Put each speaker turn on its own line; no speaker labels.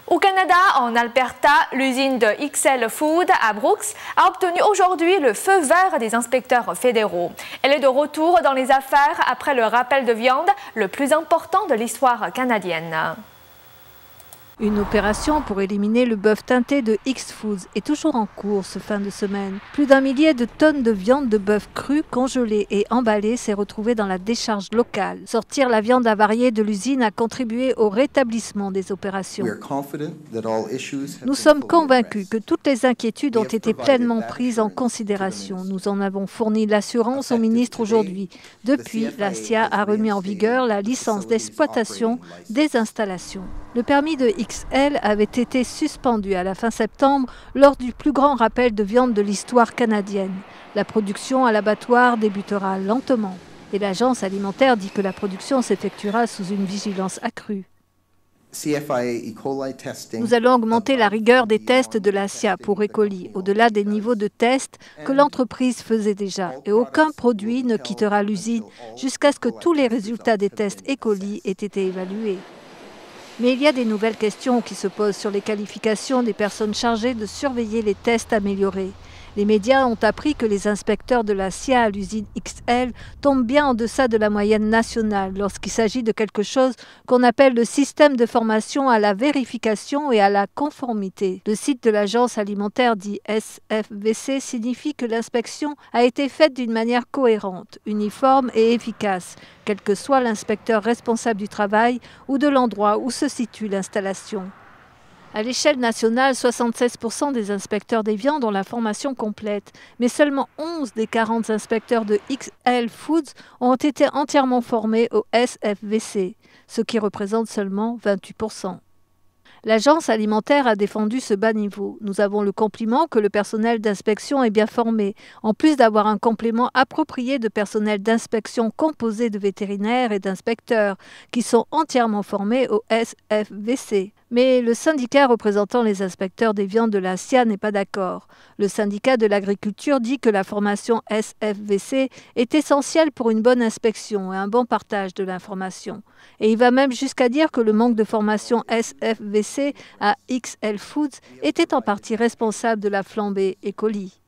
Au Canada, en Alberta, l'usine de XL Food à Brooks a obtenu aujourd'hui le feu vert des inspecteurs fédéraux. Elle est de retour dans les affaires après le rappel de viande le plus important de l'histoire canadienne.
Une opération pour éliminer le bœuf teinté de X Foods est toujours en cours ce fin de semaine. Plus d'un millier de tonnes de viande de bœuf crue, congelée et emballée s'est retrouvée dans la décharge locale. Sortir la viande avariée de l'usine a contribué au rétablissement des opérations. Nous sommes convaincus que toutes les inquiétudes ont été pleinement prises en considération. Nous en avons fourni l'assurance au ministre aujourd'hui. Depuis, la SIA a remis en vigueur la licence d'exploitation des installations. Le permis de XL avait été suspendu à la fin septembre lors du plus grand rappel de viande de l'histoire canadienne. La production à l'abattoir débutera lentement et l'agence alimentaire dit que la production s'effectuera sous une vigilance accrue. Nous allons augmenter la rigueur des tests de la SIA pour E. coli, au-delà des niveaux de tests que l'entreprise faisait déjà. Et aucun produit ne quittera l'usine jusqu'à ce que tous les résultats des tests E. coli aient été évalués. Mais il y a des nouvelles questions qui se posent sur les qualifications des personnes chargées de surveiller les tests améliorés. Les médias ont appris que les inspecteurs de la SIA à l'usine XL tombent bien en deçà de la moyenne nationale lorsqu'il s'agit de quelque chose qu'on appelle le système de formation à la vérification et à la conformité. Le site de l'agence alimentaire dit SFVC signifie que l'inspection a été faite d'une manière cohérente, uniforme et efficace, quel que soit l'inspecteur responsable du travail ou de l'endroit où se situe l'installation. À l'échelle nationale, 76% des inspecteurs des viandes ont la formation complète, mais seulement 11 des 40 inspecteurs de XL Foods ont été entièrement formés au SFVC, ce qui représente seulement 28%. L'agence alimentaire a défendu ce bas niveau. Nous avons le compliment que le personnel d'inspection est bien formé, en plus d'avoir un complément approprié de personnel d'inspection composé de vétérinaires et d'inspecteurs, qui sont entièrement formés au SFVC. Mais le syndicat représentant les inspecteurs des viandes de la SIA n'est pas d'accord. Le syndicat de l'agriculture dit que la formation SFVC est essentielle pour une bonne inspection et un bon partage de l'information. Et il va même jusqu'à dire que le manque de formation SFVC à XL Foods était en partie responsable de la flambée E. coli.